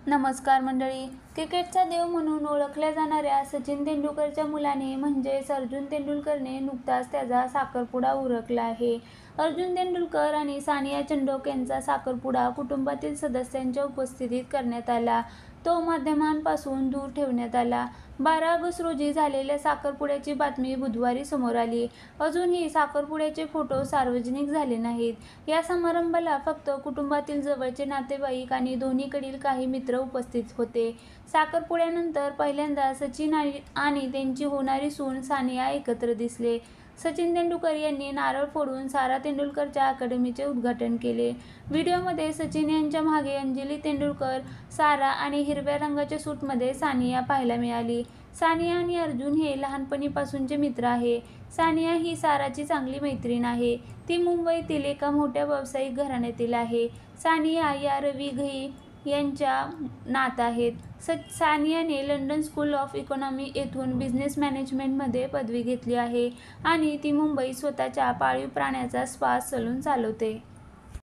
नमस्कार मंडळी. क्रिकेटचा देव म्हणून ओळखल्या जाणाऱ्या सचिन तेंडुलकरच्या मुलाने म्हणजेच अर्जुन तेंडुलकरने नुकताच त्याचा साखरपुडा उरकला आहे. अर्जुन तेंडुलकर आणि सानिया चंडोक यांचा साखरपुडा कुटुंबातील सदस्यांच्या उपस्थितीत करण्यात आला. तो माध्यमांपासून दूर ठेवण्यात आला. 12 ऑगस्ट रोजी झालेल्या साखरपुड्याची बातमी बुधवारी समोर आली. अजूनही साखरपुड्याचे फोटो सार्वजनिक झाले नाहीत. या समारंभाला फक्त कुटुंबातील जवळचे नातेवाईक आणि दोन्हीकडील काही मित्र उपस्थित होते. साखरपुड्यानंतर पहिल्यांदा सचिन आणि त्यांची होणारी सून सानिया एकत्र दिसले. सचिन तेंडुलकर यांनी नारळ फोडून सारा तेंडुलकरच्या अकादमीचे उद्घाटन केले. व्हिडिओमध्ये सचिन यांच्या मागे अंजली तेंडुलकर, सारा आणि हिरव्या रंगाच्या सूटमध्ये सानिया पाहायला मिळाली. सानिया आणि अर्जुन हे लहानपणीपासूनचे मित्र आहे. सानिया ही साराची चांगली मैत्रीण आहे. ती मुंबईतील एका मोठ्या व्यावसायिक घराण्यातील आहे. सानिया या रवी घई यांच्या नात आहेत. सानियाने लंडन स्कूल ऑफ इकॉनॉमी येथून बिझनेस मॅनेजमेंटमध्ये पदवी घेतली आहे आणि ती मुंबईत स्वतःच्या पाळीव प्राण्याचा स्पा सलून चालवते.